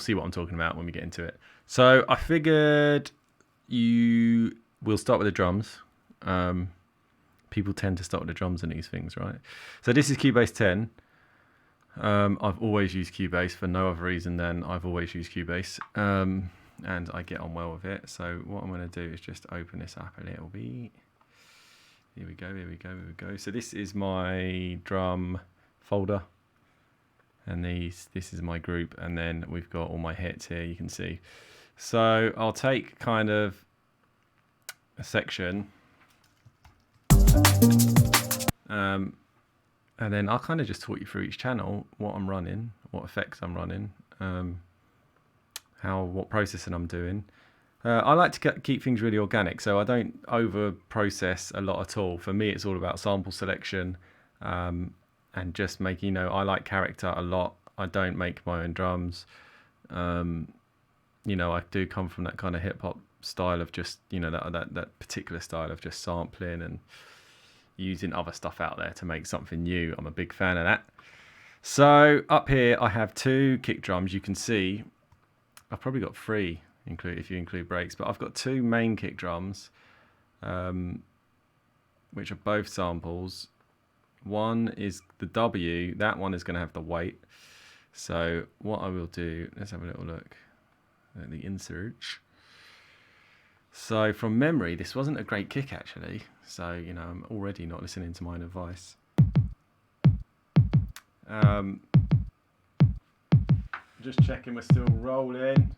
see what I'm talking about when we get into it. So I figured we'll start with the drums. People tend to start with the drums in these things, right? So this is Cubase 10. I've always used Cubase for no other reason than I've always used Cubase. And I get on well with it. So what I'm going to do is just open this up a little bit. Here we go. So this is my drum folder. And this is my group. And then we've got all my hits here, you can see. So I'll take kind of a section. And then I'll kind of just talk you through each channel, what I'm running, what effects I'm running, what processing I'm doing. I like to keep things really organic, so I don't over process a lot at all. For me, it's all about sample selection and just making, I like character a lot. I don't make my own drums. I do come from that kind of hip hop style of just, that particular style of just sampling and using other stuff out there to make something new. I'm a big fan of that. So up here I have 2 kick drums. You can see I've probably got 3 if you include breaks, but I've got 2 main kick drums which are both samples. One is the W, that one is going to have the weight. So what I will do, let's have a little look at the insert. So from memory, this wasn't a great kick actually. So, I'm already not listening to my own advice. Just checking we're still rolling.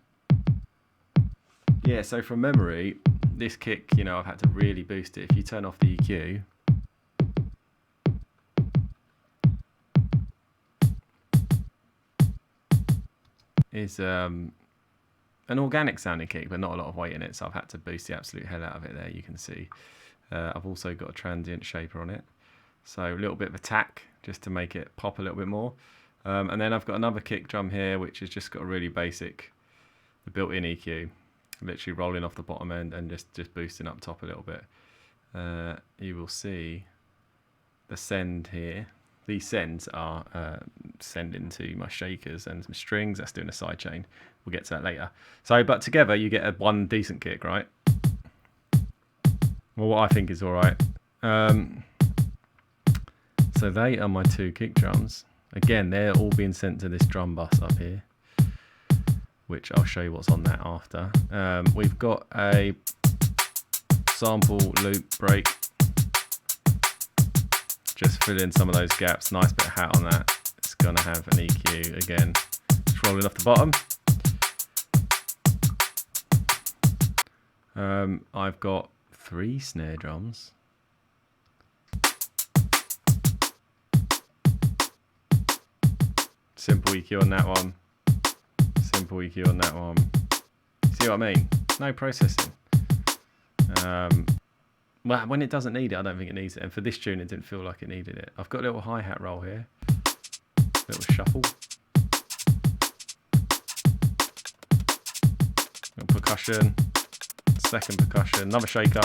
Yeah, so from memory, this kick, I've had to really boost it. If you turn off the EQ, is an organic sounding kick, but not a lot of weight in it, so I've had to boost the absolute hell out of it there, you can see. I've also got a transient shaper on it, so a little bit of attack just to make it pop a little bit more. And then I've got another kick drum here, which has just got a really basic, the built-in EQ, literally rolling off the bottom end and just boosting up top a little bit. You will see the send here. These sends are sending to my shakers and some strings. That's doing a sidechain. We'll get to that later. So, but together you get one decent kick, right? Well, what I think is all right. So they are my 2 kick drums. Again, they're all being sent to this drum bus up here, which I'll show you what's on that after. We've got a sample loop break. Just fill in some of those gaps. Nice bit of hat on that. It's going to have an EQ again. Just rolling off the bottom. I've got 3 snare drums. Simple EQ on that one. Simple EQ on that one. See what I mean? No processing. Well, when it doesn't need it, I don't think it needs it. And for this tune, it didn't feel like it needed it. I've got a little hi-hat roll here. Little shuffle. Little percussion. Second percussion. Another shaker.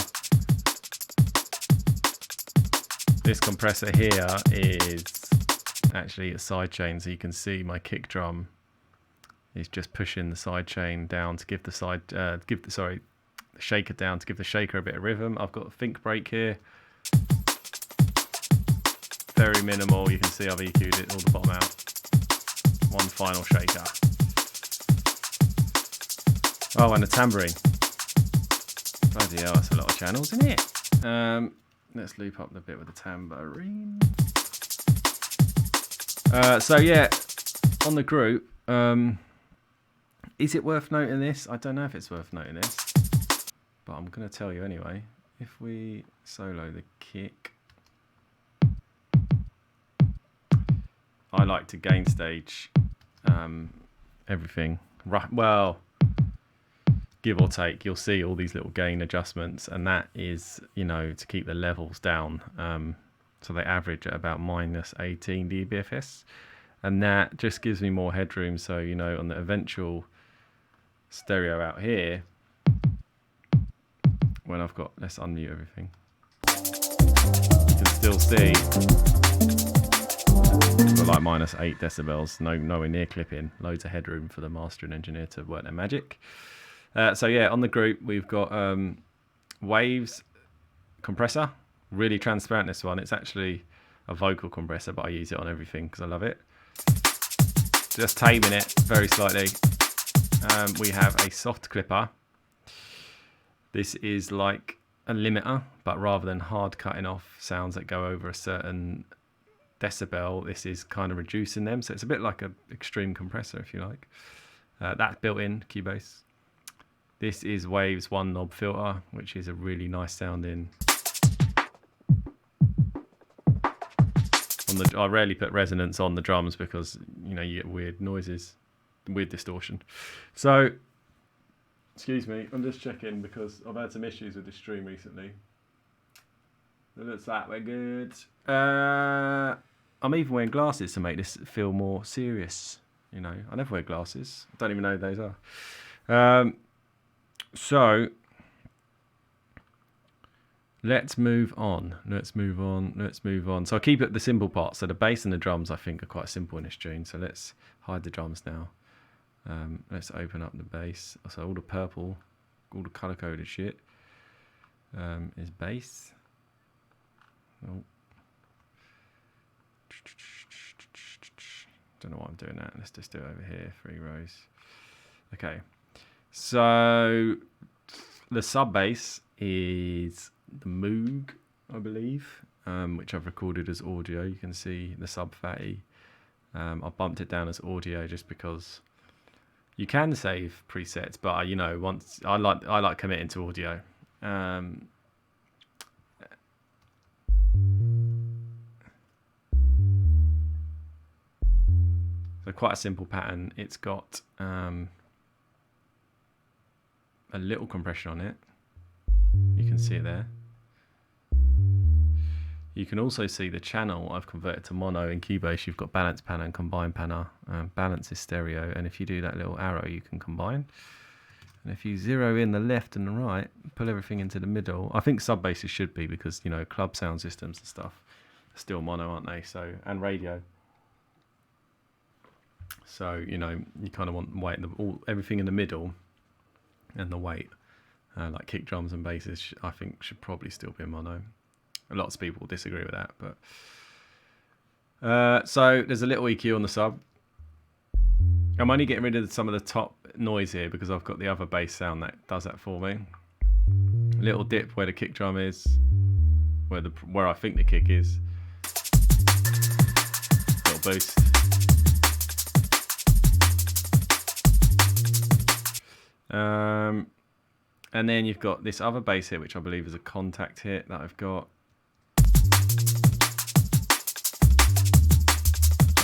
This compressor here is actually a sidechain, so you can see my kick drum is just pushing the sidechain down to give the shaker down to give the shaker a bit of rhythm. I've got a think break here, very minimal. You can see I've EQ'd it all the bottom out. One final shaker. Oh, and a tambourine. Bloody hell, that's a lot of channels, isn't it? Let's loop up the bit with the tambourine. So yeah, on the group, is it worth noting this? I don't know if it's worth noting this, but I'm going to tell you anyway. If we solo the kick, I like to gain stage everything. Well, give or take, you'll see all these little gain adjustments, and that is, to keep the levels down. So they average at about minus 18 dBFS, and that just gives me more headroom. So, on the eventual stereo out here, when I've got, let's unmute everything, you can still see Got like -8 decibels, nowhere near clipping. Loads of headroom for the master and engineer to work their magic. So yeah, on the group we've got Waves compressor, really transparent. This one, it's actually a vocal compressor, but I use it on everything because I love it. Just taming it very slightly. We have a soft clipper. This is like a limiter, but rather than hard cutting off sounds that go over a certain decibel, this is kind of reducing them. So it's a bit like an extreme compressor, if you like. That's built in Cubase. This is Waves one knob filter, which is a really nice sounding. I rarely put resonance on the drums because you get weird noises, weird distortion. So, excuse me, I'm just checking because I've had some issues with this stream recently. It looks like we're good. I'm even wearing glasses to make this feel more serious. I never wear glasses. I don't even know what those are. So let's move on. So I'll keep it the simple parts. So the bass and the drums I think are quite simple in this tune. So let's hide the drums now. Let's open up the bass. So all the purple, all the color coded shit is bass. Oh. Don't know why I'm doing that. Let's just do it over here, 3 rows. Okay. So the sub bass is the Moog, I believe, which I've recorded as audio. You can see the sub fatty. I bumped it down as audio just because you can save presets, but once I like committing to audio. So quite a simple pattern. It's got a little compression on it. You can see it there. You can also see the channel I've converted to mono. In Cubase you've got balance panner and combine panner. Balance is stereo, and if you do that little arrow you can combine. And if you zero in the left and the right, pull everything into the middle. I think sub basses should be, because club sound systems and stuff are still mono, aren't they? So, and radio. So you kind of want weight, everything in the middle, and the weight, like kick drums and basses, I think should probably still be mono. Lots of people disagree with that, but so there's a little EQ on the sub. I'm only getting rid of some of the top noise here because I've got the other bass sound that does that for me. Little dip where the kick drum is, where I think the kick is. Little boost. And then you've got this other bass hit, which I believe is a contact hit that I've got.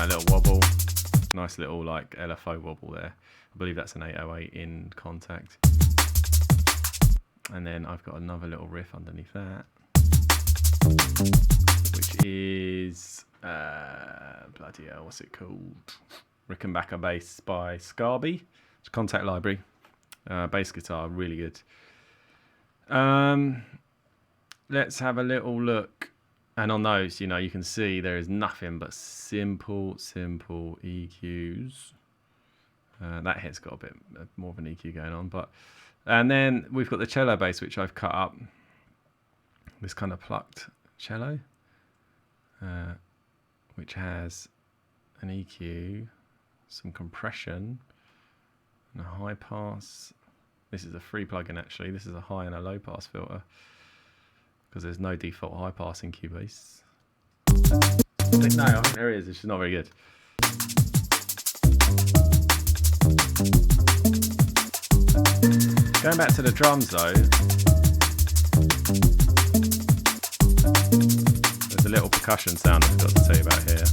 A little wobble, nice little like LFO wobble there. I believe that's an 808 in contact. And then I've got another little riff underneath that, which is bloody hell, what's it called? Rickenbacker bass by Scarby. It's a contact library. Bass guitar, really good. Let's have a little look. And on those, you can see there is nothing but simple EQs. That hit's got a bit more of an EQ going on, and then we've got the cello bass, which I've cut up. This kind of plucked cello, which has an EQ, some compression, and a high pass. This is a free plugin actually. This is a high and a low pass filter, because there's no default high pass in Cubase. I think there is. It's just not very good. Going back to the drums though, there's a little percussion sound I've got to tell you about here.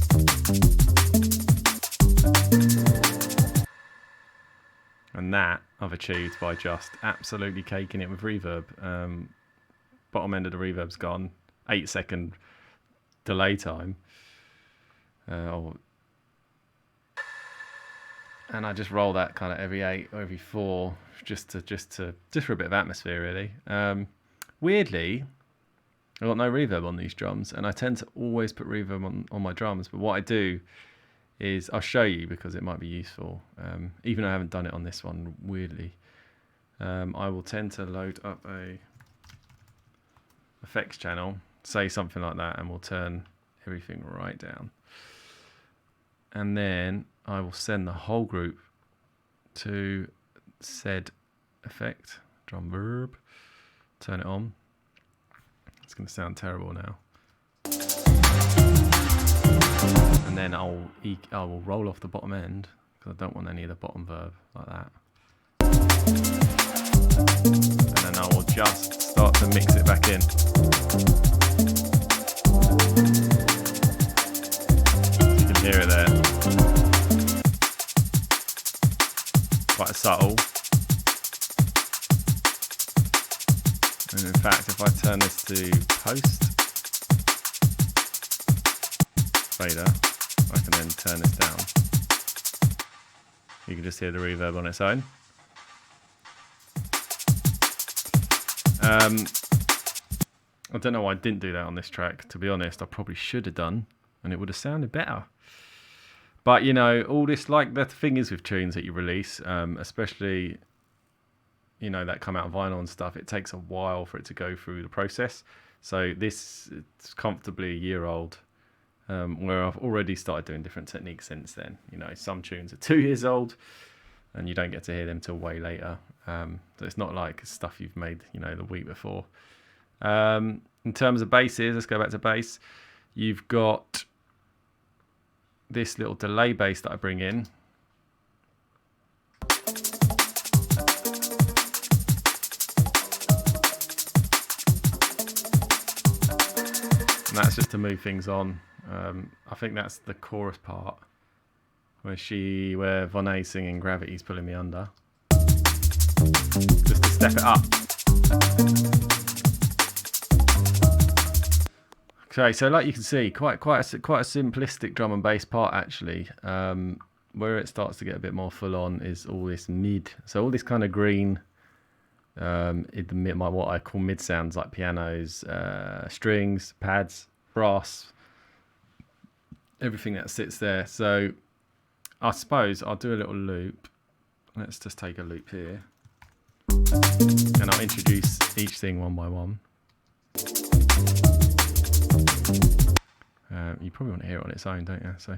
And that I've achieved by just absolutely caking it with reverb. Bottom end of the reverb's gone, 8-second delay time, and I just roll that kind of every 8 or every 4, just for a bit of atmosphere really. Weirdly, I've got no reverb on these drums, and I tend to always put reverb on my drums. But what I do is, I'll show you because it might be useful, even though I haven't done it on this one, weirdly. I will tend to load up a effects channel, say something like that, and we'll turn everything right down. And then I will send the whole group to said effect, drum verb, turn it on. It's going to sound terrible now. And then I will roll off the bottom end because I don't want any of the bottom verb like that. And then I will just start to mix it back in. You can hear it there. Quite subtle. And in fact, if I turn this to post fader, I can then turn this down. You can just hear the reverb on its own. I don't know why I didn't do that on this track. To be honest, I probably should have done, and it would have sounded better. But you know, all this, like the thing is with tunes that you release, especially, you know, that come out of vinyl and stuff, it takes a while for it to go through the process. So this is comfortably a year old, where I've already started doing different techniques since then. You know, some tunes are 2 years old, and you don't get to hear them till way later. So it's not like stuff you've made, you know, the week before. In terms of basses, let's go back to bass. You've got this little delay bass that I bring in. And that's just to move things on. I think that's the chorus part where Vonné singing Gravity's Pulling Me Under. Just to step it up. Okay, so like you can see, quite a simplistic drum and bass part actually. Where it starts to get a bit more full on is all this mid. So all this kind of green, what I call mid sounds, like pianos, strings, pads, brass, everything that sits there. So I suppose I'll do a little loop. Let's just take a loop here, and I'll introduce each thing one by one. You probably want to hear it on its own, don't you? So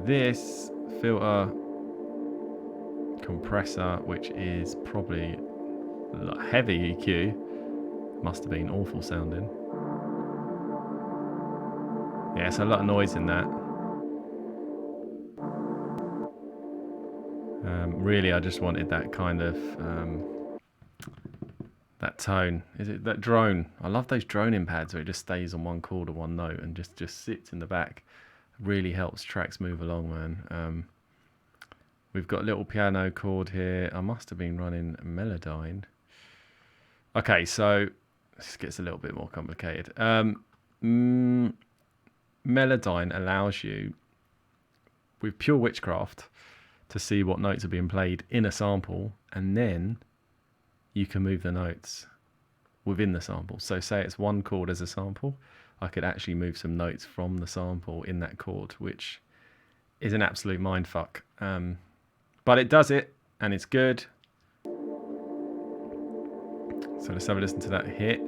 this filter compressor, which is probably heavy EQ, must have been awful sounding. Yeah, so a lot of noise in that. Really, I just wanted that kind of that tone. Is it that drone? I love those droning pads where it just stays on one chord or one note and just sits in the back. Really helps tracks move along, man. We've got a little piano chord here. I must have been running Melodyne. Okay, so this gets a little bit more complicated. Melodyne allows you, with pure witchcraft, to see what notes are being played in a sample, and then you can move the notes within the sample. So say it's one chord as a sample, I could actually move some notes from the sample in that chord, which is an absolute mindfuck. But it does it, and it's good. So let's have a listen to that hit.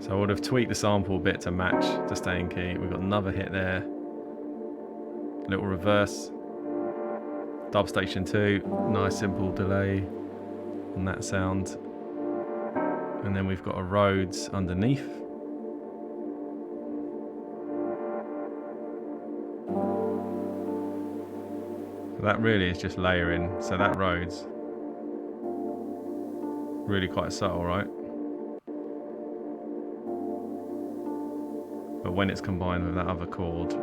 So I would have tweaked the sample a bit to match, to stay in key. We've got another hit there. Little reverse. Dub station 2, nice simple delay on that sound. And then we've got a Rhodes underneath. So that really is just layering. So that Rhodes, really quite subtle, right? But when it's combined with that other chord,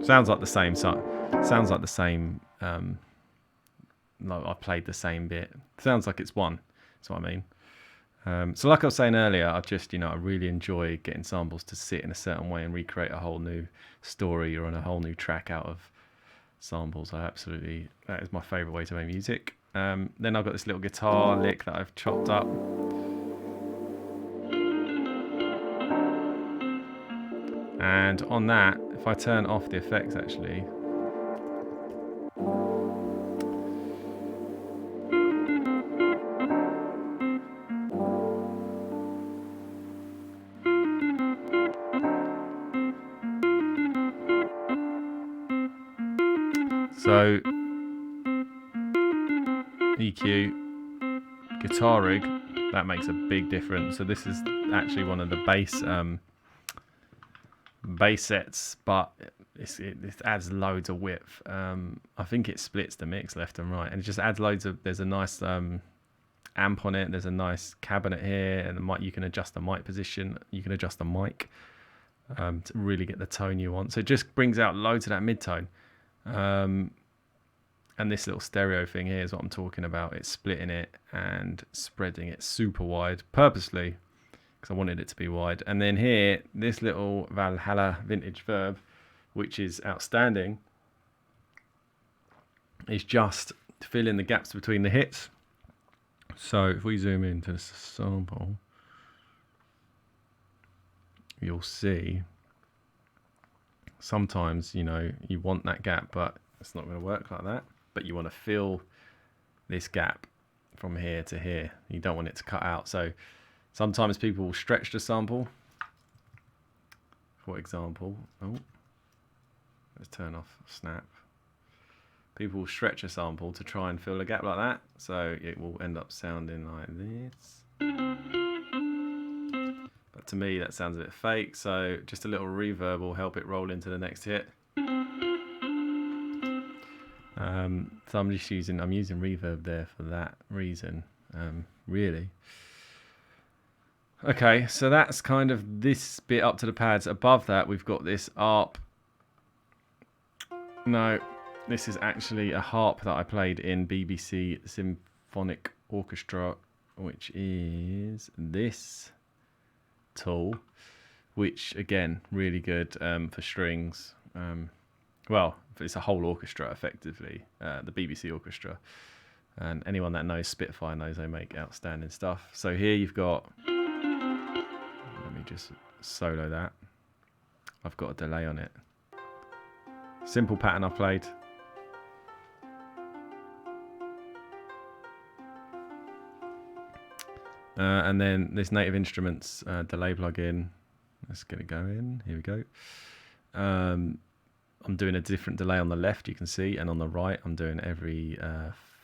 sounds like the same. Sounds like the same. Like I played the same bit. Sounds like it's one. That's what I mean. So like I was saying earlier, I really enjoy getting samples to sit in a certain way and recreate a whole new story or on a whole new track out of samples. That is my favourite way to make music. Then I've got this little guitar lick that I've chopped up. And on that, if I turn off the effects actually, so EQ, guitar rig, that makes a big difference. So this is actually one of the bass sets, but it adds loads of width. I think it splits the mix left and right, and it just adds loads of. There's a nice amp on it. There's a nice cabinet here, and the mic. You can adjust the mic position. You can adjust the mic to really get the tone you want. So it just brings out loads of that mid-tone. And this little stereo thing here is what I'm talking about. It's splitting it and spreading it super wide purposely because I wanted it to be wide. And then here, this little Valhalla vintage verb, which is outstanding, is just to fill in the gaps between the hits. So if we zoom into the sample, you'll see sometimes, you know, you want that gap, but it's not going to work like that. But you want to fill this gap from here to here. You don't want it to cut out. So sometimes people will stretch the sample. For example, let's turn off snap. People will stretch a sample to try and fill a gap like that. So it will end up sounding like this. But to me, that sounds a bit fake. So just a little reverb will help it roll into the next hit. So I'm using reverb there for that reason, really. Okay, so that's kind of this bit up to the pads. Above that, we've got this ARP. No, this is actually a harp that I played in BBC Symphonic Orchestra, which is this tool, which again, really good for strings. Well, it's a whole orchestra, effectively, the BBC orchestra. And anyone that knows Spitfire knows they make outstanding stuff. So here you've got, let me just solo that. I've got a delay on it. Simple pattern I played. And then this Native Instruments delay plugin. Let's get it going. Here we go. I'm doing a different delay on the left, you can see, and on the right I'm doing every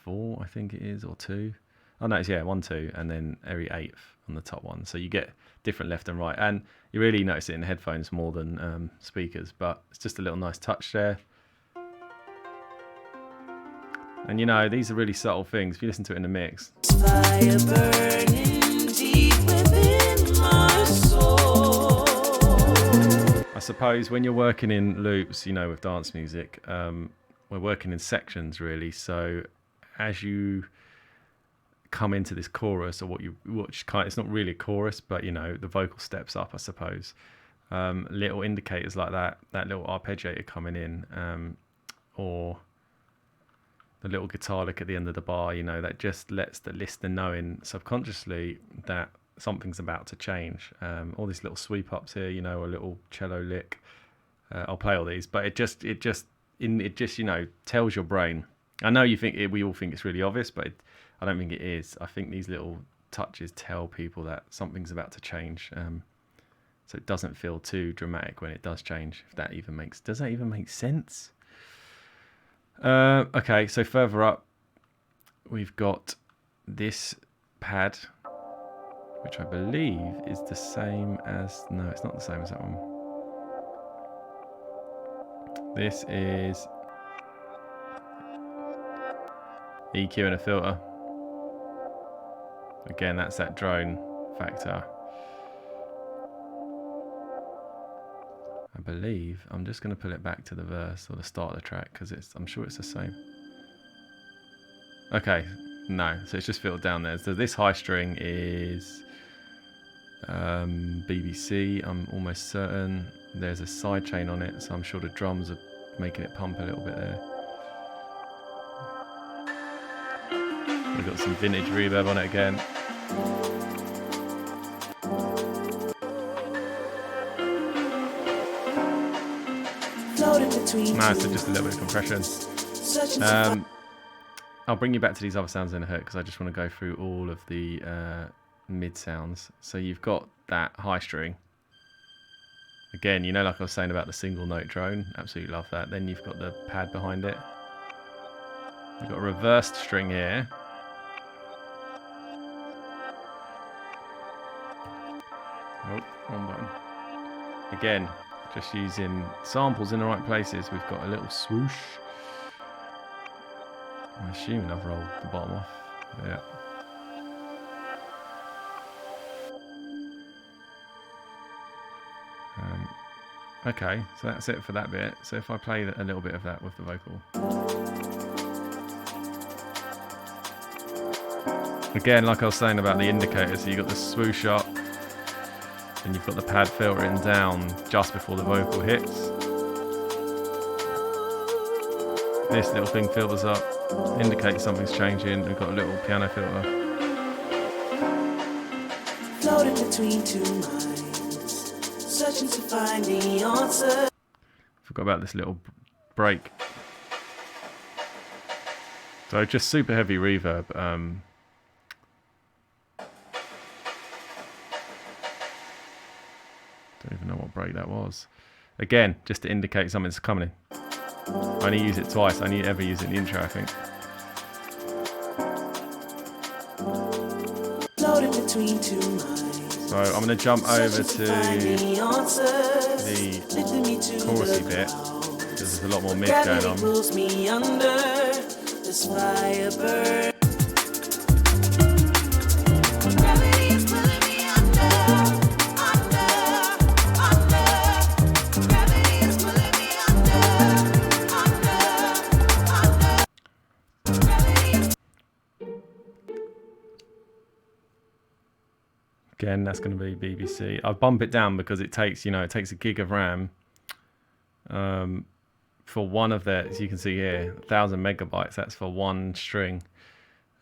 4, I think it is, or 2. Oh no, it's 1, 2, and then every 8th on the top one. So you get different left and right, and you really notice it in headphones more than speakers, but it's just a little nice touch there. And you know, these are really subtle things. If you listen to it in the mix. Fire burning deep within my soul. I suppose when you're working in loops, you know, with dance music, we're working in sections really. So as you come into this chorus, or it's not really a chorus, but you know, the vocal steps up, I suppose. Little indicators like that little arpeggiator coming in, or the little guitar lick at the end of the bar, you know, that just lets the listener know in subconsciously that something's about to change. All these little sweep ups here, you know, a little cello lick. I'll play all these, but it just you know, tells your brain. I know we all think it's really obvious, but I don't think it is. I think these little touches tell people that something's about to change. So it doesn't feel too dramatic when it does change. Does that even make sense? Okay, so further up, we've got this pad, which I believe is the same as... No, it's not the same as that one. This is EQ and a filter. Again, that's that drone factor. I believe I'm just going to pull it back to the verse or the start of the track because I'm sure it's the same. Okay, no, so it's just filtered down there. So this high string is BBC, I'm almost certain. There's a side chain on it, so I'm sure the drums are making it pump a little bit there. We've got some vintage reverb on it again. No, so just a little bit of compression. I'll bring you back to these other sounds in a hit because I just want to go through all of the mid sounds. So you've got that high string. Again, you know, like I was saying about the single note drone, absolutely love that. Then you've got the pad behind it. You've got a reversed string here. Oh, wrong button. Again, just using samples in the right places. We've got a little swoosh. I'm assuming I've rolled the bottom off. Yeah. Okay, so that's it for that bit. So if I play a little bit of that with the vocal. Again, like I was saying about the indicator, so you've got the swoosh up, and you've got the pad filtering down just before the vocal hits. This little thing filters up, indicates something's changing. We've got a little piano filter. Floating between two minds, searching to find the answer. Forgot about this little break. So just super heavy reverb. Don't even know what break that was. Again, just to indicate something's coming. I only use it twice. I only ever use it in the intro, I think. So I'm going to jump over to the chorusy bit. There's a lot more mid going on. Again, that's going to be BBC. I bump it down because it takes, it takes a gig of RAM for one of their, as you can see here, 1,000 megabytes. That's for one string.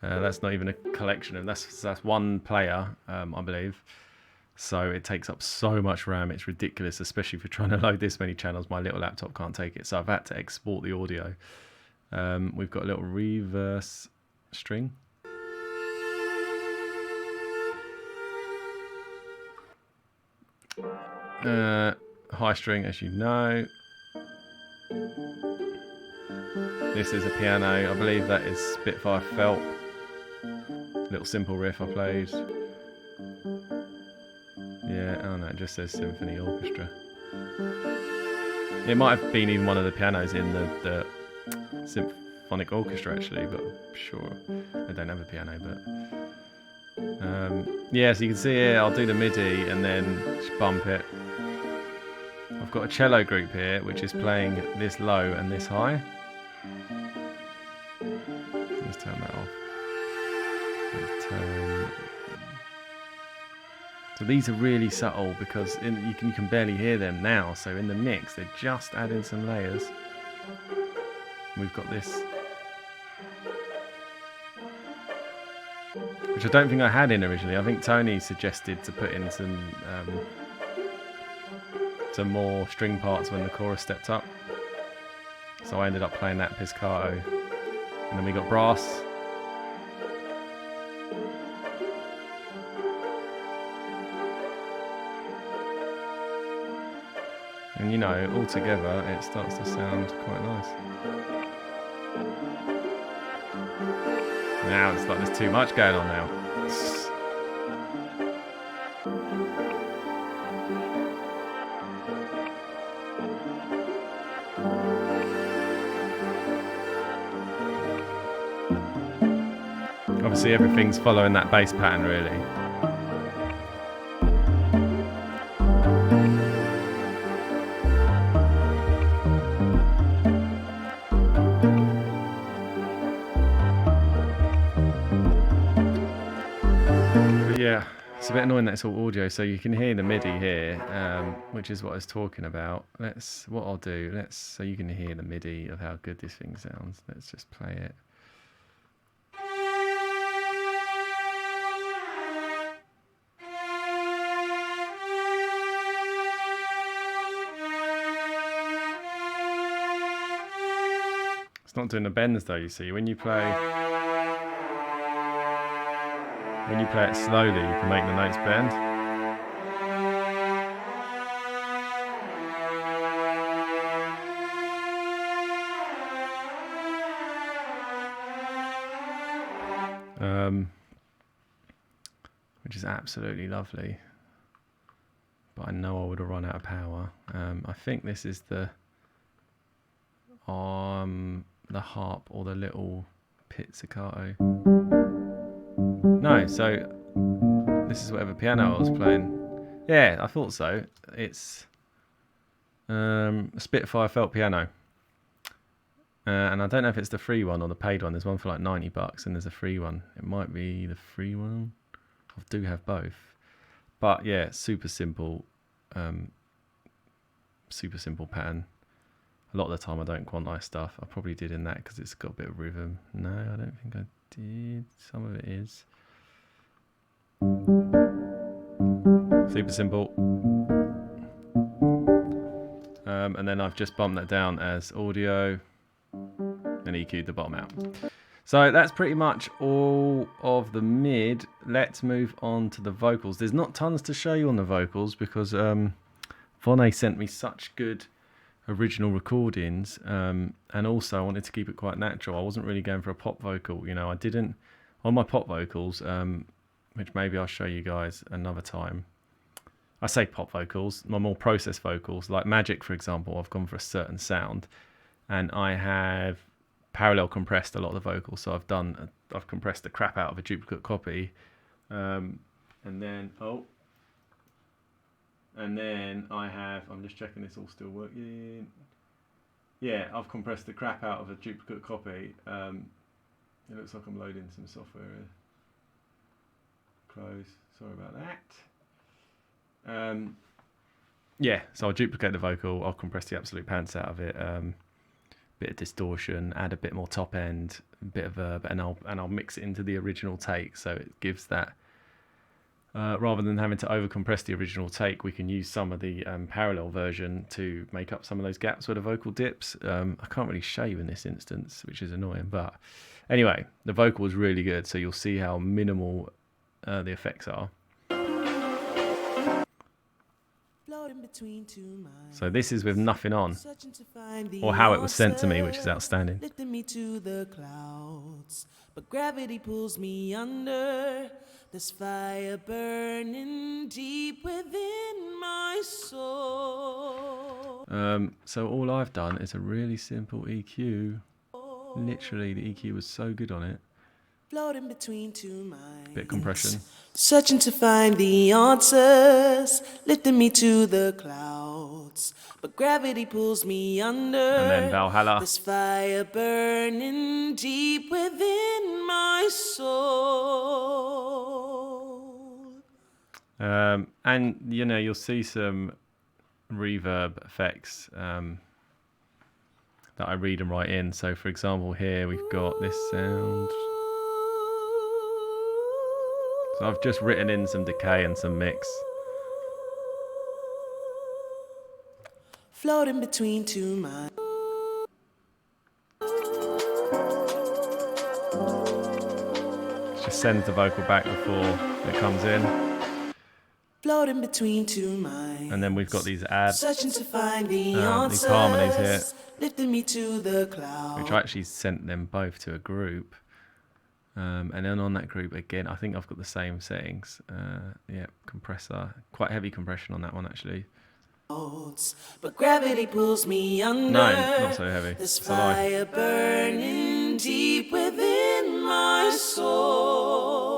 That's not even a collection, and that's one player, I believe. So it takes up so much RAM. It's ridiculous, especially for trying to load this many channels. My little laptop can't take it, so I've had to export the audio. We've got a little reverse string. High string, as you know. This is a piano. I believe that is Spitfire Felt. Little simple riff I played. Yeah, oh no, it just says Symphony Orchestra. It might have been even one of the pianos in the symphonic orchestra actually, but I'm sure they don't have a piano. But yeah, so you can see here, I'll do the MIDI and then just bump it. I've got a cello group here which is playing this low and this high. Let's turn that off. So these are really subtle because you can barely hear them now. So in the mix, they're just adding some layers. We've got this, which I don't think I had in originally. I think Tony suggested to put in some more string parts when the chorus stepped up. So I ended up playing that pizzicato. And then we got brass. And all together it starts to sound quite nice. Now it's like there's too much going on now. Obviously everything's following that bass pattern really. It's a bit annoying that it's all audio, so you can hear the MIDI here, which is what I was talking about. So you can hear the MIDI of how good this thing sounds. Let's just play it. It's not doing the bends though, you see. When you play it slowly, you can make the notes bend. Which is absolutely lovely. But I know I would have run out of power. I think this is the harp or the little pizzicato. No, so this is whatever piano I was playing. Yeah, I thought so. It's a Spitfire felt piano. And I don't know if it's the free one or the paid one. There's one for like $90 and there's a free one. It might be the free one. I do have both. But yeah, super simple. Super simple pattern. A lot of the time I don't quantize stuff. I probably did in that because it's got a bit of rhythm. No, I don't think I did. Some of it is. Super simple. And then I've just bumped that down as audio and EQ'd the bottom out. So that's pretty much all of the mid. Let's move on to the vocals. There's not tons to show you on the vocals because Vonné sent me such good original recordings, and also I wanted to keep it quite natural. I wasn't really going for a pop vocal, you know. I didn't on my pop vocals, which maybe I'll show you guys another time. I say pop vocals, my more processed vocals, like Magic, for example. I've gone for a certain sound, and I have parallel compressed a lot of the vocals. So I've compressed the crap out of a duplicate copy, and then I'm just checking this all still working. Yeah, I've compressed the crap out of a duplicate copy. It looks like I'm loading some software here. Close. Sorry about that. Yeah, so I'll duplicate the vocal. I'll compress the absolute pants out of it. Bit of distortion, add a bit more top end, a bit of verb, and I'll mix it into the original take. So it gives that. Rather than having to over compress the original take, we can use some of the parallel version to make up some of those gaps where the vocal dips. I can't really show you in this instance, which is annoying, but anyway, the vocal was really good, so you'll see how minimal the effects are. So this is with nothing on, or how it was sent to me, which is outstanding. Lifting me to the clouds, but gravity pulls me under. This fire burning deep within my soul. So all I've done is a really simple EQ. Literally, the EQ was so good on it. Floating between two minds. Bit of compression. Searching to find the answers. Lifting me to the clouds, but gravity pulls me under. And then Valhalla. This fire burning deep within my soul. And you know, you'll see some reverb effects that I read and write in. So for example, here we've got this sound. So I've just written in some decay and some mix. Floating between two minds. Just sends the vocal back before it comes in. Floating between two minds. And then we've got these adds, Searching to find the these harmonies here, lifting me to the clouds. which I actually sent them both to a group. And then on that group again, I think I've got the same settings. Yeah, compressor, quite heavy compression on that one actually. But gravity pulls me under. No, not so heavy. This It's a lie. fire burning deep within my soul.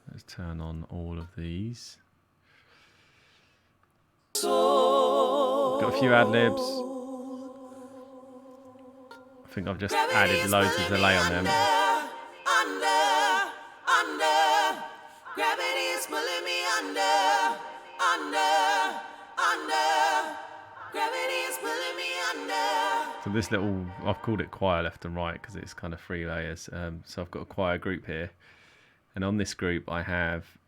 Let's turn on all of these. Got a few ad libs. I think I've just added loads of delay on them. Under. Gravity is pulling me under. Gravity is pulling me under. So this little, I've called it choir left and right because it's kind of 3 layers. So I've got a choir group here. And on this group I have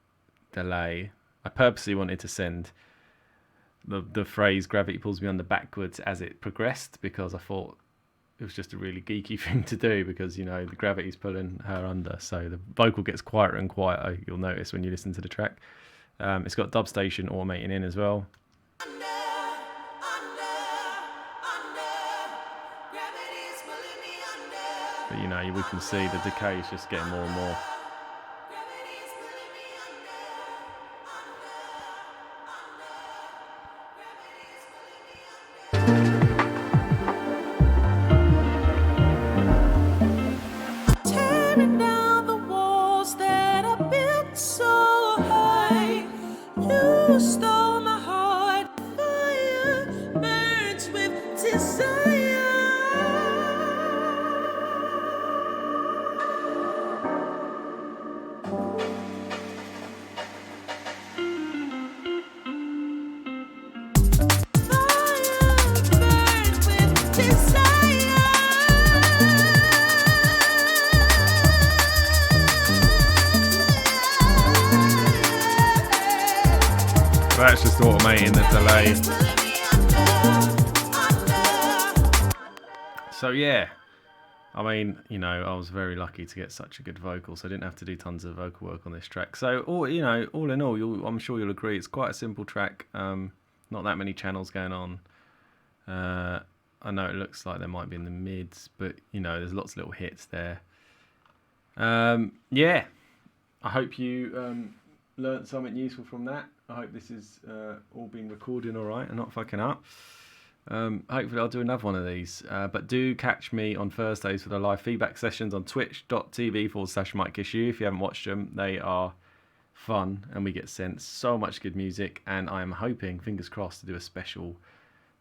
delay. I purposely wanted to send the phrase gravity pulls me under backwards as it progressed because I thought it was just a really geeky thing to do because, the gravity's pulling her under. So the vocal gets quieter and quieter, you'll notice when you listen to the track. It's got dub station automating in as well. But, we can see the decay is just getting more and more. Tearing down the walls that I built so high. You stole my heart. Fire burns with desire. That's just automating the delay. So yeah, I was very lucky to get such a good vocal, so I didn't have to do tons of vocal work on this track. So all in all, I'm sure you'll agree, it's quite a simple track. Not that many channels going on. I know it looks like there might be in the mids, but there's lots of little hits there. Yeah, I hope you learnt something useful from that. I hope this is all been recording all right and not fucking up. Hopefully I'll do another one of these. But do catch me on Thursdays for the live feedback sessions on twitch.tv/MiteKissU. If you haven't watched them, they are fun and we get sent so much good music. And I'm hoping, fingers crossed, to do a special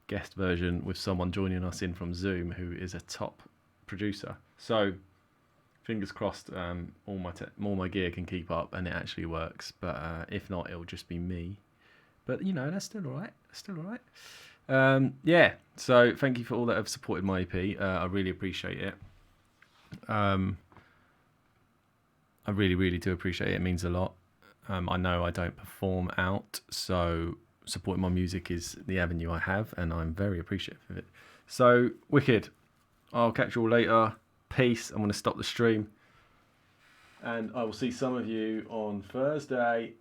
guest version with someone joining us in from Zoom who is a top producer. So fingers crossed, all my gear can keep up and it actually works. But if not, it'll just be me. But that's still all right. Yeah. So thank you for all that have supported my EP. I really appreciate it. I really, really do appreciate it. It means a lot. I know I don't perform out, so supporting my music is the avenue I have, and I'm very appreciative of it. So wicked. I'll catch you all later. Peace. I'm going to stop the stream. And I will see some of you on Thursday.